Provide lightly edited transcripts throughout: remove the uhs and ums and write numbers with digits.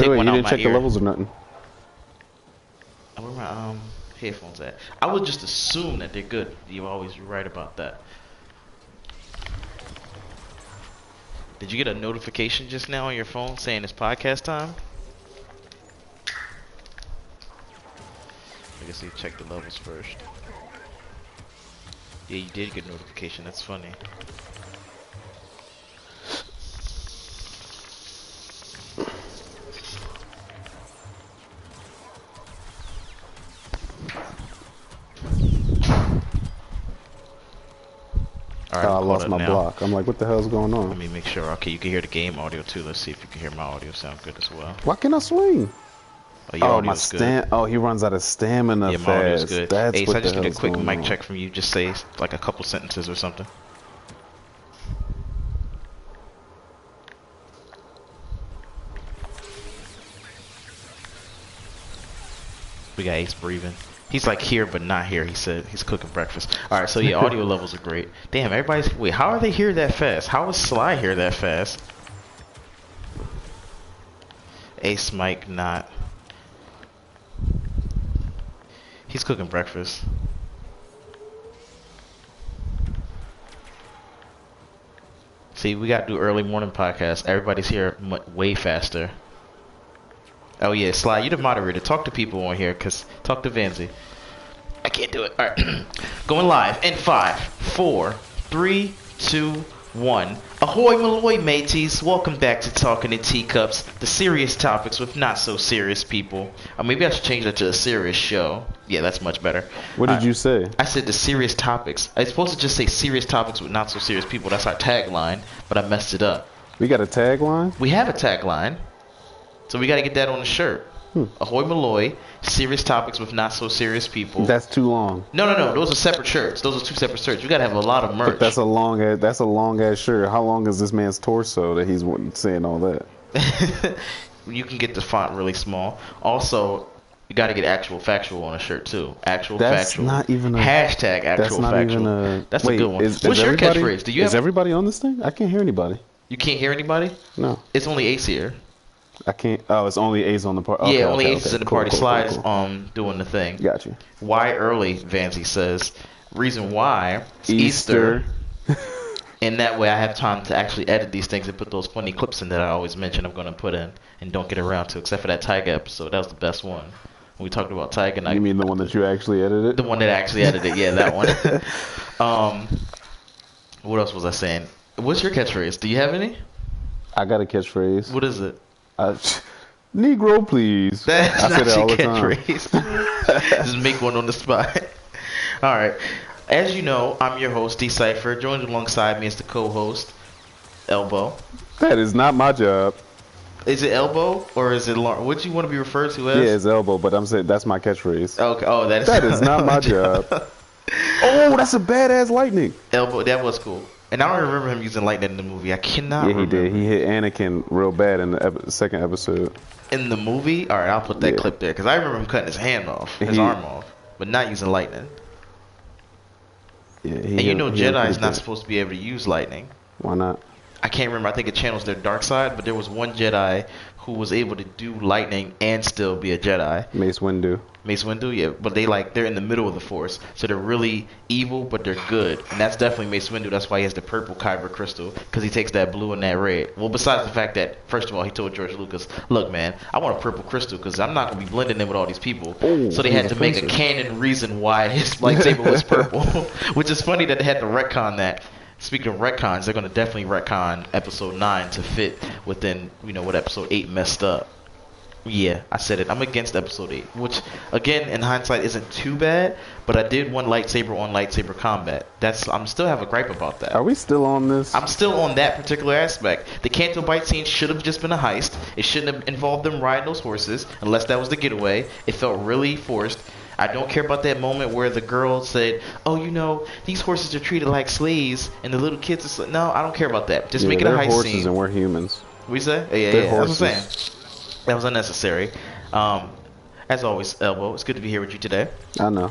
take wait, one you out didn't my check ear. the levels or nothing? Where my headphones at? I would just assume that they're good. You're always right about that. Did you get a notification just now on your phone saying it's podcast time? I guess you check the levels first. Yeah, you did get a notification. That's funny. Alright, I lost my block. I'm like, what the hell's going on? Let me make sure. Okay, you can hear the game audio too. Let's see if you can hear my audio sound good as well. Why can't I swing? Oh, your audio's good. Oh, he runs out of stamina Yeah, my audio's fast. good. That's Ace, what I just the need a hell's quick going mic on. check from you. Just say like a couple sentences or something. We got Ace breathing. He's like here but not here. He said he's cooking breakfast. Alright, so yeah, audio levels are great. Damn, everybody's... Wait, how are they here that fast? How is Sly here that fast? Ace Mike not. He's cooking breakfast. See, we gotta do early morning podcast. Everybody's here way faster. Oh yeah, Sly, you the moderator. Talk to people on here, talk to Vanzi. I can't do it. Alright. Going live in 5, 4, 3, 2, 1. Ahoy Malloy mateys. Welcome back to Talking in Teacups, the serious topics with not so serious people. Or maybe I should change that to a serious show. Yeah, that's much better. What did you say? I said the serious topics. I was supposed to just say serious topics with not so serious people. That's our tagline, but I messed it up. We got a tagline? We have a tagline. So we got to get that on the shirt. Ahoy Malloy, serious topics with not so serious people. That's too long. No. Those are separate shirts. Those are two separate shirts. We got to have a lot of merch. But that's a long ass shirt. How long is this man's torso that he's saying all that? You can get the font really small. Also, you got to get actual factual on a shirt too. Actual factual. That's not even a hashtag actual that's not factual. Even a, that's wait, a good one. Is What's your everybody, catchphrase? Do you is everybody on this thing? I can't hear anybody. You can't hear anybody? No. It's only Ace here. I can't. Oh, it's only Ace on the party. Okay, yeah, only okay, Ace is in the cool, party. cool, Slide's cool. doing the thing. Got you. Why early? Vanzi says. Reason why? Easter. And that way I have time to actually edit these things and put those funny clips in that I always mention I'm going to put in and don't get around to, except for that Tiger episode. That was the best one. When we talked about Tiger. You mean the one that you actually edited? The one that I actually edited. Yeah, that one. What else was I saying? What's your catchphrase? Do you have any? I got a catchphrase. What is it? Negro, please. That's I not say that all your the time. catchphrase. Just make one on the spot. All right. As you know, I'm your host, Cypher. Joined alongside me is the co-host, Elbow. That is not my job. Is it Elbow or is it Lauren? What do you want to be referred to as? Yeah, it's Elbow, but I'm saying that's my catchphrase. Okay. Oh, that is not my job. Oh, that's a badass lightning. Elbow. That was cool. And I don't remember him using lightning in the movie. I cannot remember. Yeah, he did. He hit Anakin real bad in the second episode. In the movie? All right, I'll put that clip there. Because I remember him cutting his hand off, his arm off. But not using lightning. Yeah, and you know Jedi's not supposed to be able to use lightning. Why not? I can't remember. I think it channels their dark side. But there was one Jedi who was able to do lightning and still be a Jedi. Mace Windu. Mace Windu, yeah, but they're in the middle of the Force, so they're really evil, but they're good, and that's definitely Mace Windu. That's why he has the purple kyber crystal, because he takes that blue and that red. Well, besides the fact that, first of all, he told George Lucas, "Look, man, I want a purple crystal because I'm not gonna be blending in with all these people." So they had to make a canon reason why his lightsaber was purple, which is funny that they had to retcon that. Speaking of retcons, they're gonna definitely retcon Episode 9 to fit within, what Episode 8 messed up. Yeah, I said it. I'm against Episode 8, which, again, in hindsight, isn't too bad. But I did want lightsaber on lightsaber combat. I'm still have a gripe about that. Are we still on this? I'm still on that particular aspect. The Canto Bight scene should have just been a heist. It shouldn't have involved them riding those horses, unless that was the getaway. It felt really forced. I don't care about that moment where the girl said, "Oh, these horses are treated like slaves," and the little kids are slaves. No, I don't care about that. Just make it a heist horses scene. And we're humans. We say? Yeah, that's what I'm saying. That was unnecessary. As always, Elbow, it's good to be here with you today. I know.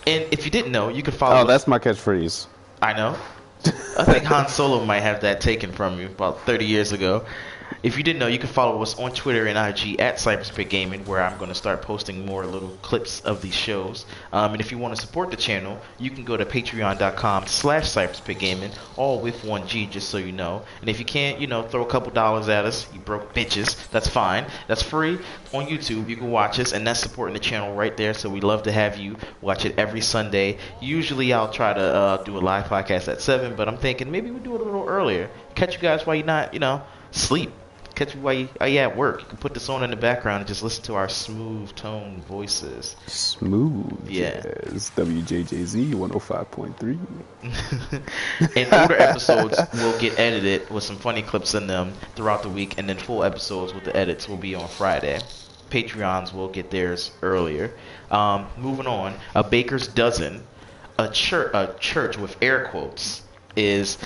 And if you didn't know, you can follow us. That's my catchphrase. I know. I think Han Solo might have that taken from you about 30 years ago. If you didn't know, you can follow us on Twitter and IG at Cypher Gaming, where I'm going to start posting more little clips of these shows. And if you want to support the channel, you can go to patreon.com/Cypher Gaming, all with 1G, just so you know. And if you can't, throw a couple dollars at us, you broke bitches, that's fine. That's free on YouTube. You can watch us, and that's supporting the channel right there. So we love to have you watch it every Sunday. Usually I'll try to do a live podcast at 7, but I'm thinking maybe we do it a little earlier. Catch you guys while you're not, sleep. Catch you while you at work. You can put this on in the background and just listen to our smooth tone voices. Smooth. Yeah. Yes. WJJZ 105.3. And older episodes will get edited with some funny clips in them throughout the week, and then full episodes with the edits will be on Friday. Patreons will get theirs earlier. Moving on, a baker's dozen, a church with air quotes, is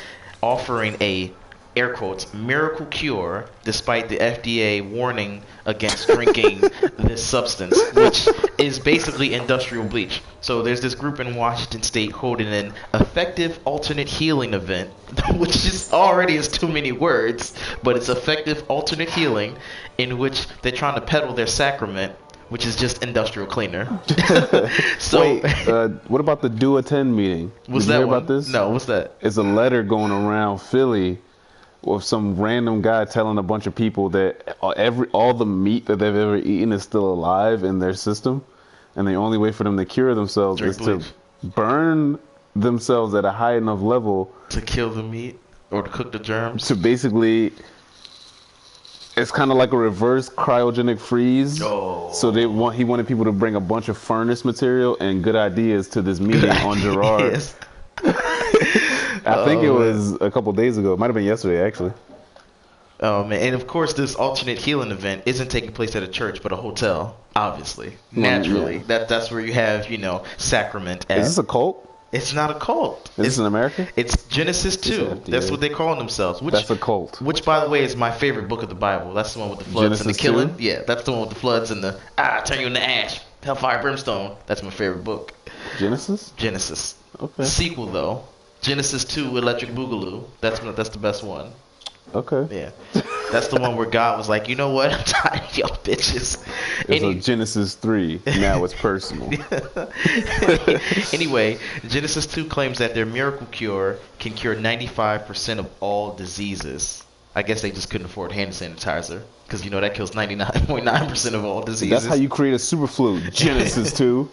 offering a air quotes miracle cure despite the FDA warning against drinking this substance, which is basically industrial bleach. So there's this group in Washington State holding an effective alternate healing event, which is already is too many words, but it's effective alternate healing, in which they're trying to peddle their sacrament, which is just industrial cleaner. So wait, what about the Do Attend meeting? What's Did you that hear one? about this? No, what's that? It's a letter going around Philly with some random guy telling a bunch of people that all the meat that they've ever eaten is still alive in their system, and the only way for them to cure themselves is to burn themselves at a high enough level to kill the meat or to cook the germs. To basically, it's kind of like a reverse cryogenic freeze. Oh. So he wanted people to bring a bunch of furnace material and good ideas to this meeting on Gerard. I think it was a couple days ago. It might have been yesterday, actually. Oh, man. And, of course, this alternate healing event isn't taking place at a church, but a hotel, obviously. Naturally. Yeah. That's where you have, sacrament at. Is this a cult? It's not a cult. Is this in America? It's Genesis 2. That's what they're calling themselves. That's a cult. Which, by the way, is my favorite book of the Bible. That's the one with the floods and the killing. 2? Yeah, that's the one with the floods and the, turn you into ash. Hellfire, brimstone. That's my favorite book. Genesis? Genesis. Okay. The sequel, though. Genesis 2, Electric Boogaloo. That's the best one. Okay. Yeah. That's the one where God was like, you know what? I'm tired of y'all bitches. It's Genesis 3. Now it's personal. Anyway, Genesis 2 claims that their miracle cure can cure 95% of all diseases. I guess they just couldn't afford hand sanitizer, because that kills 99.9% of all diseases. That's how you create a super flu. Genesis 2.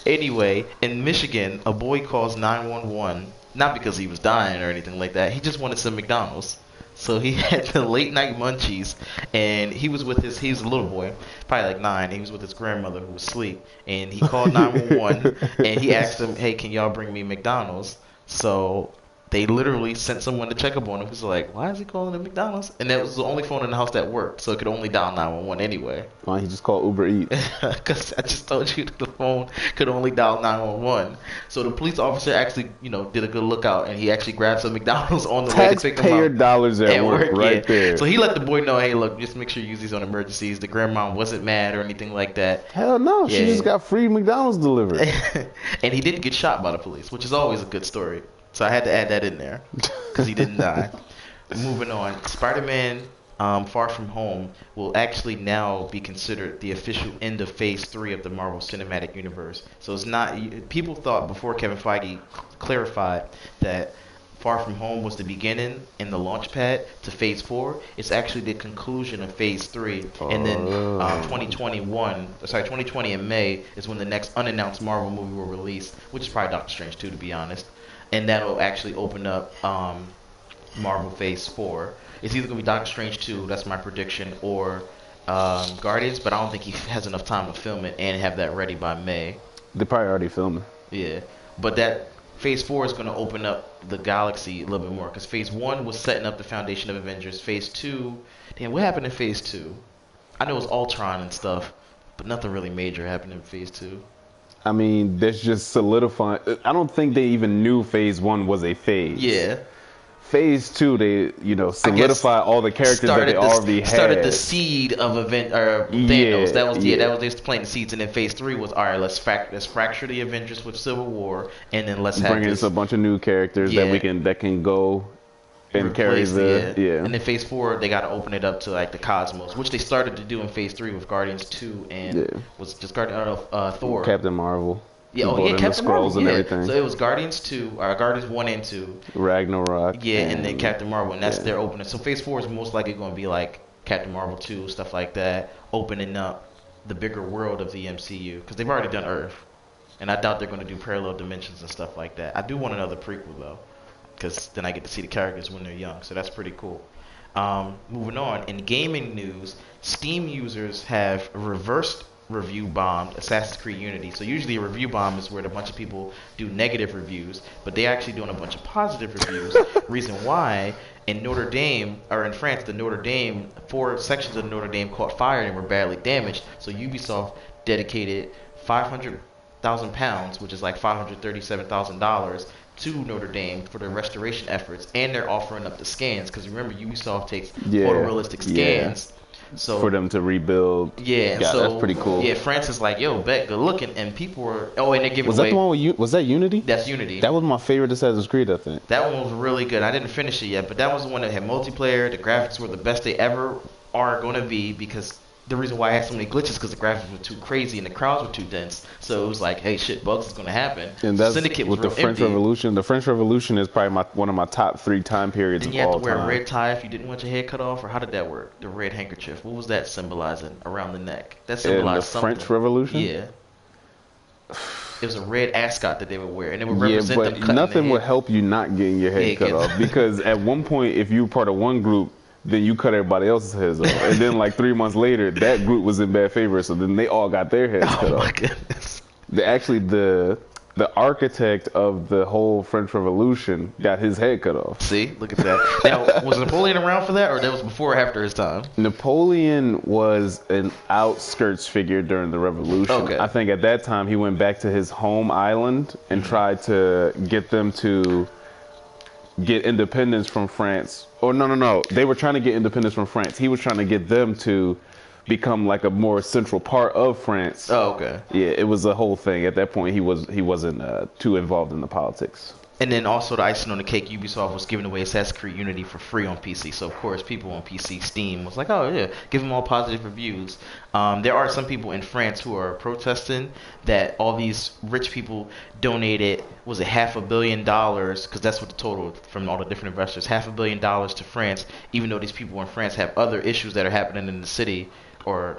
Anyway, in Michigan, a boy calls 911, not because he was dying or anything like that. He just wanted some McDonald's. So he had the late night munchies, and he was a little boy, probably like 9. He was with his grandmother who was asleep, and he called 911, and he asked them, hey, can y'all bring me McDonald's? So they literally sent someone to check up on him. He was like, why is he calling the McDonald's? And that was the only phone in the house that worked, so it could only dial 911 anyway. Why don't he just call Uber Eats? Because I just told you that the phone could only dial 911. So the police officer actually, did a good lookout, and he actually grabbed some McDonald's on the way to pick him up. Taxpayer dollars at work right there. So he let the boy know, hey, look, just make sure you use these on emergencies. The grandma wasn't mad or anything like that. Hell no, she just got free McDonald's delivered. And he didn't get shot by the police, which is always a good story. So I had to add that in there because he didn't die. Moving on, Spider-Man Far From Home will actually now be considered the official end of Phase 3 of the Marvel Cinematic Universe. So it's not, people thought before Kevin Feige clarified that Far From Home was the beginning and the launch pad to Phase 4. It's actually the conclusion of Phase 3. And then 2020 in May is when the next unannounced Marvel movie will release, which is probably Doctor Strange 2, to be honest. And that'll actually open up Marvel Phase 4. It's either going to be Doctor Strange 2, that's my prediction, or Guardians, but I don't think he has enough time to film it and have that ready by May. They're probably already filming. Yeah, but that Phase 4 is going to open up the galaxy a little bit more, because Phase 1 was setting up the foundation of Avengers. Phase 2, damn, what happened in Phase 2? I know it was Ultron and stuff, but nothing really major happened in Phase 2. I mean, that's just solidifying. I don't think they even knew Phase 1 was a phase. Yeah. Phase 2, they, solidify all the characters that they already had. Started the seed of Thanos. Yeah, that was they was planting seeds, and then Phase 3 was, all right, let's fracture the Avengers with Civil War, and then let's bring in a bunch of new characters that can go and carry the And then Phase 4, they got to open it up to like the cosmos, which they started to do in Phase 3 with Guardians 2 and was just Guardian, I don't know, Thor, Captain Marvel. Yeah, Captain Marvel, and everything. So it was Guardians 2, or Guardians 1 and 2. Ragnarok. Yeah, and then Captain Marvel, and that's their opening. So Phase 4 is most likely going to be like Captain Marvel 2, stuff like that, opening up the bigger world of the MCU, because they've already done Earth. And I doubt they're going to do parallel dimensions and stuff like that. I do want another prequel, though, because then I get to see the characters when they're young, so that's pretty cool. Moving on, in gaming news, Steam users have reversed review bombed Assassin's Creed Unity. So usually a review bomb is where a bunch of people do negative reviews, but they're actually doing a bunch of positive reviews. Reason why, in Notre Dame, or in France, the Notre Dame, 4 sections of Notre Dame caught fire and were badly damaged. So Ubisoft dedicated £500,000, which is like $537,000, to Notre Dame for their restoration efforts, and they're offering up the scans, because remember Ubisoft takes photorealistic scans. So for them to rebuild, so that's pretty cool. Yeah, France is like, yo, bet, good looking, and people were, and they're giving was away. That the one with was that Unity? That's Unity. That was my favorite Assassin's Creed, I think. That one was really good. I didn't finish it yet, but that was the one that had multiplayer. The graphics were the best they ever are going to be, because the reason why I had so many glitches because the graphics were too crazy and the crowds were too dense. So it was like, hey, shit, bugs is going to happen. And that's Syndicate with was the French Revolution. The French Revolution is probably one of my top 3 time periods of all time. And you had to wear a red tie if you didn't want your head cut off, or how did that work? The red handkerchief. What was that symbolizing around the neck? That symbolized something. French Revolution? Yeah. It was a red ascot that they would wear, and it would represent them cutting nothing would help you not getting your head cut off, because at one point, if you were part of one group, then you cut everybody else's heads off. And then like 3 months later, that group was in bad favor, so then they all got their heads cut off. Oh my goodness. The architect of the whole French Revolution got his head cut off. See? Look at that. Now, was Napoleon around for that, or that was before or after his time? Napoleon was an outskirts figure during the Revolution. Okay. I think at that time he went back to his home island and tried to get them to get independence from France. Or no. They were trying to get independence from France. He was trying to get them to become like a more central part of France. Oh, okay. Yeah, it was a whole thing. At that point, he wasn't too involved in the politics. And then also the icing on the cake, Ubisoft was giving away Assassin's Creed Unity for free on PC. So of course, people on PC, Steam was like, oh yeah, give them all positive reviews. There are some people in France who are protesting that all these rich people donated, was it $500 million? Because that's what the total from all the different investors, $500 million to France, even though these people in France have other issues that are happening in the city, or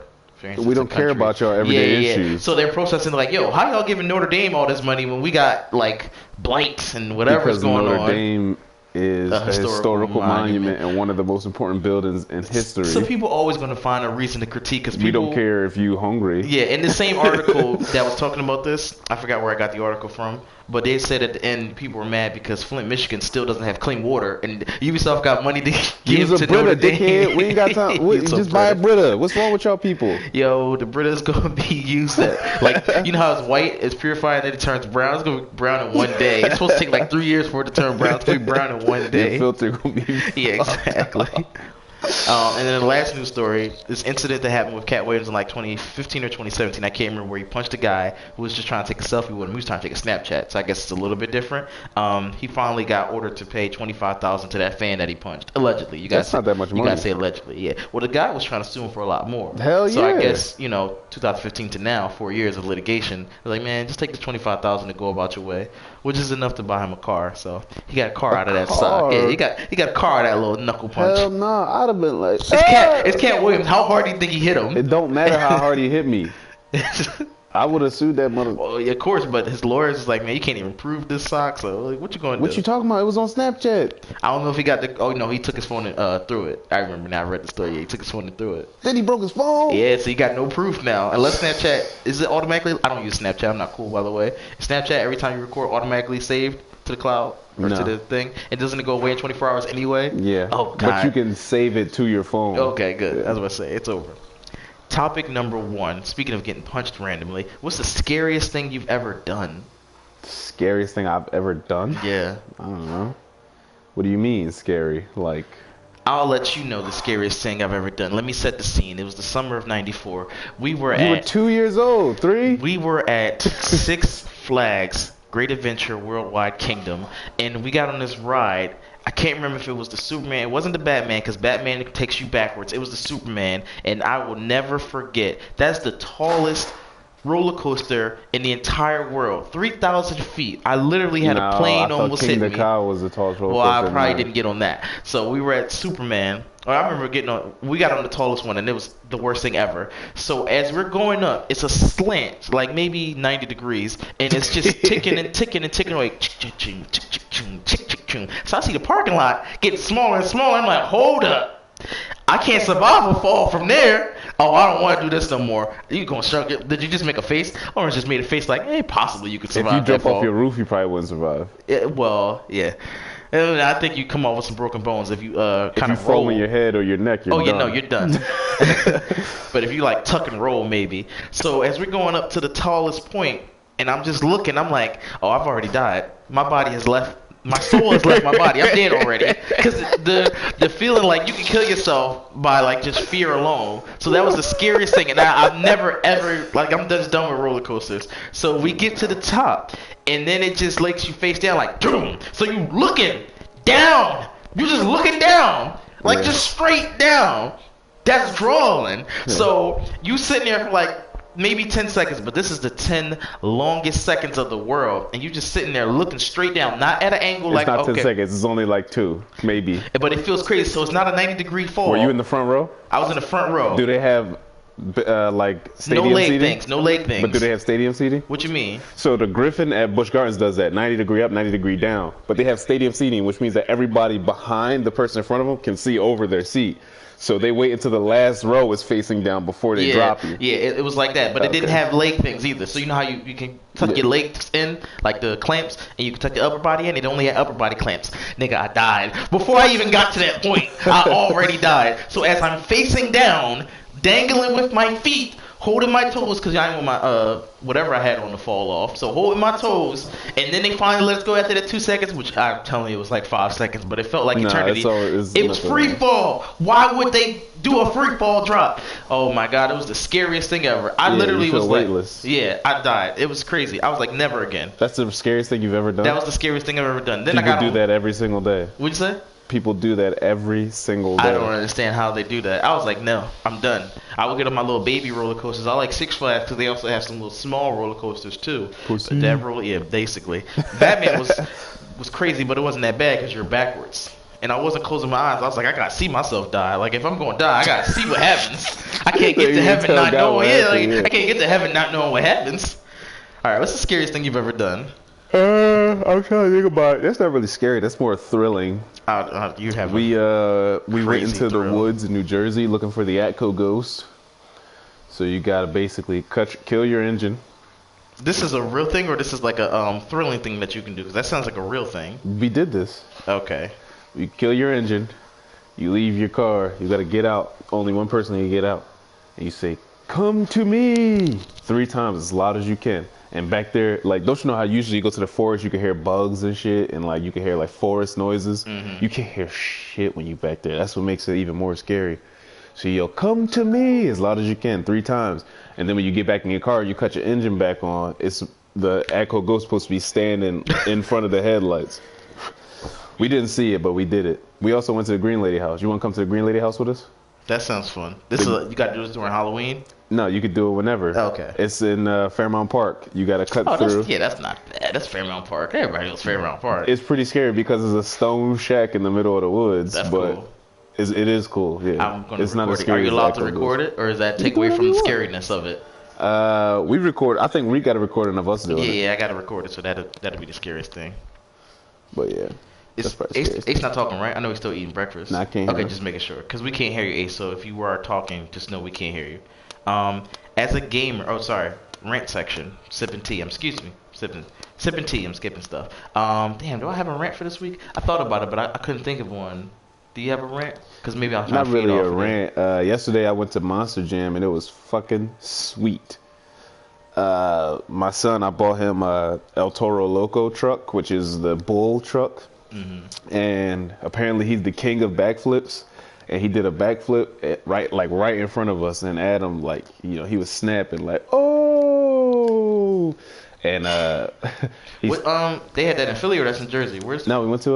we don't care about your everyday issues. So they're protesting like, yo, how y'all giving Notre Dame all this money when we got like blight and whatever's going on? Notre Dame is a historical monument and one of the most important buildings in history. So people always going to find a reason to critique, because we don't care if you hungry. Yeah, in the same article that was talking about this, I forgot where I got the article from, but they said at the end people were mad because Flint, Michigan still doesn't have clean water, and Ubisoft got money to give to Notre Dame. We ain't got time. Just buy a Brita. What's wrong with y'all people? Yo, the Brita's gonna be used at, like, you know how it's white, it's purified, and then it turns brown. It's gonna be brown in one day. It's supposed to take like 3 years for it to turn brown. It's gonna be brown in one day. Your filter gonna be yeah, exactly. And then the last news story, this incident that happened with Cat Williams in like 2015 or 2017, I can't remember, where he punched a guy who was just trying to take a selfie with him. He was trying to take a Snapchat, so I guess it's a little bit different. He finally got ordered to pay $25,000 to that fan that he punched, allegedly. That's not that much money. You gotta say allegedly, yeah. Well, the guy was trying to sue him for a lot more. Hell yeah. So I guess, 2015 to now, 4 years of litigation. They're like, man, just take the $25,000 to go about your way, which is enough to buy him a car. So he got a car out of that sock. Yeah, he got a car out of that little knuckle punch. Hell no, I'd have been like, it's Cat Williams. How hard do you think he hit him? It don't matter how hard he hit me. I would have sued that mother. Well, yeah, of course, but his lawyers is like, man, you can't even prove this sock. So, like, what you going to do? What you talking about? It was on Snapchat. I don't know if he got the. Oh no, he took his phone and threw it. I remember now. I read the story. Yeah, he took his phone and threw it. Then he broke his phone. Yeah, so he got no proof now. Unless Snapchat, is it automatically? I don't use Snapchat. I'm not cool, by the way. Snapchat, every time you record, automatically saved to the cloud or to the thing. It doesn't go away in 24 hours anyway. Yeah. Oh God. But you can save it to your phone. Okay, good. Yeah. I was about to say it's over. Topic number 1. Speaking of getting punched randomly, what's the scariest thing you've ever done? Scariest thing I've ever done? Yeah. I don't know. What do you mean scary? Like, I'll let you know the scariest thing I've ever done. Let me set the scene. It was the summer of '94. You were 2 years old, 3? We were at Six Flags Great Adventure Worldwide Kingdom, and we got on this ride. I can't remember if it was the Superman. It wasn't the Batman because Batman takes you backwards. It was the Superman, and I will never forget. That's the tallest roller coaster in the entire world, 3,000 feet. I literally had a plane almost hit me. King the Cow was the tallest roller Well, coaster. I probably didn't get on that. So we were at Superman. Or I remember we got on the tallest one, and it was the worst thing ever. So as we're going up, it's a slant, like maybe 90 degrees, and it's just ticking and ticking and ticking away. So I see the parking lot getting smaller and smaller. I'm like, hold up. I can't survive a fall from there. Oh, I don't want to do this no more. You gonna struggle? Did you just make a face, or just made a face like, hey, possibly you could survive? If you jump off your roof, you probably wouldn't survive. Well, yeah. And I think you come off with some broken bones if you kind of roll in your head or your neck. You're done. You're done. But if you like tuck and roll, maybe. So as we're going up to the tallest point, and I'm just looking, I'm like, oh, I've already died. My body has left. My soul has left my body. I'm dead already. Because the feeling like you can kill yourself by like just fear alone. So that was the scariest thing. And I've never ever, like, I'm just done with roller coasters. So we get to the top, and then it just makes you face down like, boom. So you looking down. You just looking down. Like just straight down. That's drawing. So you sitting there for like maybe 10 seconds, but this is the 10 longest seconds of the world, and you just sitting there looking straight down, not at an angle. It's not 10 seconds. It's only like 2, maybe. But it feels crazy. So it's not a 90-degree fall. Were you in the front row? I was in the front row. Do they have like stadium seating? No leg things. But do they have stadium seating? What you mean? So the Griffin at Busch Gardens does that, 90 degree up, 90 degree down. But they have stadium seating, which means that everybody behind the person in front of them can see over their seat. So they wait until the last row is facing down before they drop you. Yeah, it was like that. But it didn't have leg things either. So you know how you can tuck your legs in, like the clamps, and you can tuck your upper body in? It only had upper body clamps. Nigga, I died. Before I even got to that point, I already died. So as I'm facing down, dangling with my feet, holding my toes, because I didn't want my, whatever I had on to fall off. So holding my toes, and then they finally let us go after that 2 seconds, which I'm telling you, it was like 5 seconds, but it felt like eternity. It was free fall. Why would they do a free fall drop? Oh my God, it was the scariest thing ever. I literally was weightless. Like, I died. It was crazy. I was like, never again. That's the scariest thing you've ever done? That was the scariest thing I've ever done. Then People do that every single day. What'd you say? People do that every single day. I don't understand how they do that. I was like, no, I'm done. I would get on my little baby roller coasters. I like Six Flags because they also have some little small roller coasters too. But that basically. Batman was crazy, but it wasn't that bad because you're backwards. And I wasn't closing my eyes. I was like, I gotta see myself die. Like, if I'm gonna die, I gotta see what happens. I can't get to heaven not knowing. I can't get to heaven not knowing what happens. All right, what's the scariest thing you've ever done? I'm trying to think about it. That's not really scary. That's more thrilling. You have we went into the woods in New Jersey looking for the Atco ghost. So you gotta basically kill your engine. This is a real thing, or this is like a thrilling thing that you can do? Because that sounds like a real thing. We did this. Okay. You kill your engine. You leave your car. You gotta get out. Only one person can get out. And you say, "Come to me," 3 times, as loud as you can. And back there, like, don't you know how usually you go to the forest, you can hear bugs and shit, and like you can hear like forest noises. You can't hear shit when you back there. That's what makes it even more scary. So you yell, "Come to me," as loud as you can, 3 times. And then when you get back in your car, you cut your engine back on. It's the Atco ghost supposed to be standing in front of the headlights. We didn't see it, but we did it. We also went to the Green Lady house. You want to come to the Green Lady house with us? That sounds fun. You got to do this during Halloween? No, you could do it whenever. Okay. It's in Fairmount Park. You got to cut through. That's not bad. That's Fairmount Park. Everybody knows Fairmount Park. It's pretty scary because it's a stone shack in the middle of the woods. That's but cool. It is cool. Yeah. I'm gonna it's record not as it. scary. Are you allowed to as record it, or does that take away from the scariness of it? We record. I think we got a recording of us doing it. Yeah, I got to record it, so that'd be the scariest thing. But yeah. Ace not talking, right? I know he's still eating breakfast. No, I can't hear Okay, him. just making sure. Because we can't hear you, Ace. So if you are talking, just know we can't hear you. As a gamer... Oh, sorry. Rant section. Sipping tea. Excuse me. Sipping tea. I'm skipping stuff. Damn, do I have a rant for this week? I thought about it, but I couldn't think of one. Do you have a rant? Because maybe I'll try to feed off of it. Not really a rant. Yesterday I went to Monster Jam, and it was fucking sweet. My son, I bought him a El Toro Loco truck, which is the bull truck. And apparently he's the king of backflips, and he did a backflip right in front of us, and Adam, like, you know, he was snapping like, oh, and they had that in Philly, or that's in Jersey? Where's No, we went to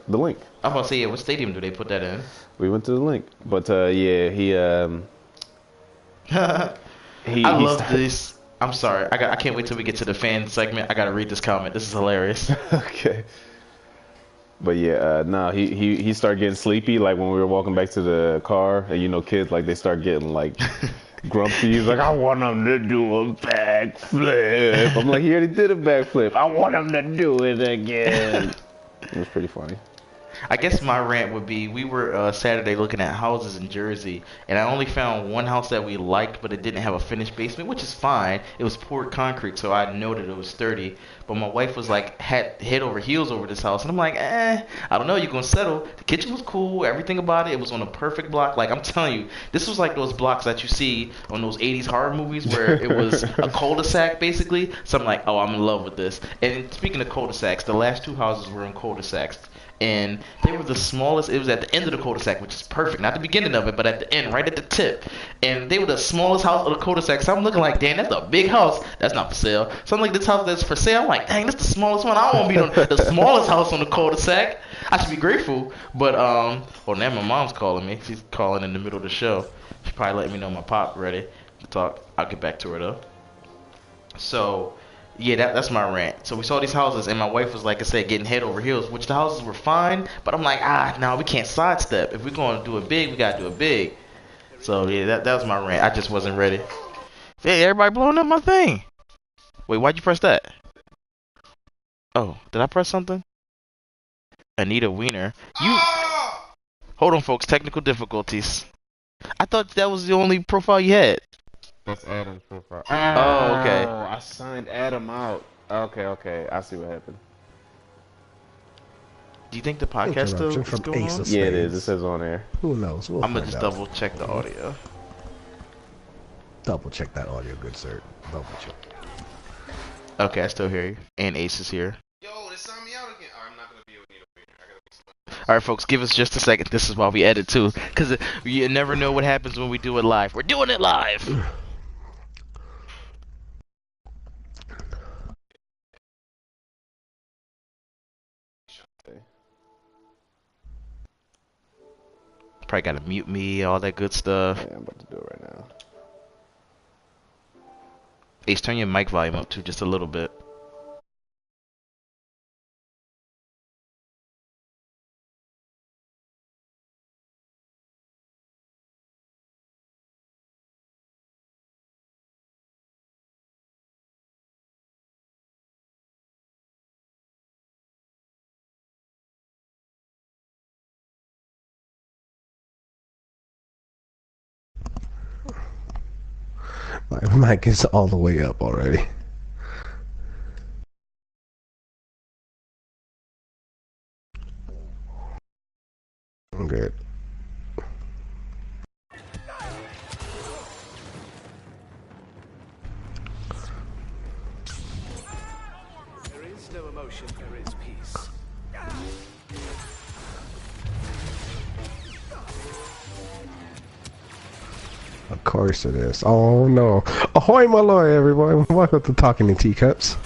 the Link. I'm about to say, yeah, what stadium do they put that in? We went to the link, but yeah, I he love started. this. I'm sorry. I can't wait till we get to the fan segment. I gotta read this comment. This is hilarious. Okay. But yeah, no, he started getting sleepy like when we were walking back to the car, and you know, kids like they start getting like grumpy. He's like, I want him to do a backflip. I'm like, he already did a backflip. I want him to do it again. It was pretty funny. I guess my rant would be we were Saturday looking at houses in Jersey, and I only found one house that we liked, but it didn't have a finished basement, which is fine. It was poured concrete, so I know that it was sturdy. But my wife was like head over heels over this house, and I'm like, I don't know, you're gonna settle. The kitchen was cool, everything about it. It was on a perfect block. Like I'm telling you, this was like those blocks that you see on those '80s horror movies where it was a cul-de-sac basically. So I'm like, oh, I'm in love with this. And speaking of cul-de-sacs, the last two houses were in cul-de-sacs. And they were the smallest. It was at the end of the cul-de-sac, which is perfect. Not the beginning of it, but at the end, right at the tip. And they were the smallest house of the cul-de-sac. So I'm looking like, damn, that's a big house. That's not for sale. So I'm like, this house that's for sale. I'm like, dang, that's the smallest one. I don't want to be the smallest house on the cul-de-sac. I should be grateful. But well, now my mom's calling me. She's calling in the middle of the show. She probably let me know my pop ready to talk. I'll get back to her though. So. Yeah, that's my rant. So we saw these houses, and my wife was, like I said, getting head over heels, which the houses were fine, but I'm like, no, we can't sidestep. If we're going to do it big, we got to do it big. So, yeah, that was my rant. I just wasn't ready. Hey, everybody blowing up my thing. Wait, why'd you press that? Oh, did I press something? Anita Wiener. You. Hold on, folks. Technical difficulties. I thought that was the only profile you had. That's Adam's profile. Oh, okay. I signed Adam out. Okay. I see what happened. Do you think the podcast still is from going Ace on? of Yeah, it Spades. is. It says on air. Who knows? We'll I'm going find to just out. double check the audio. Double check that audio, good sir. Double check. Okay, I still hear you. And Ace is here. Yo, they signed me out again. Oh, I'm not gonna be able to wait. I gotta be smart. All right, folks, give us just a second. This is why we edit too, because you never know what happens when we do it live. We're doing it live. Probably gotta mute me, all that good stuff. Yeah, I'm about to do it right now. Ace, turn your mic volume up too, just a little bit. My mic is all the way up already. I'm good. There is no emotion, there is peace. Of course it is. Oh no. Ahoy, my lord, everyone. Welcome to Talking in Teacups.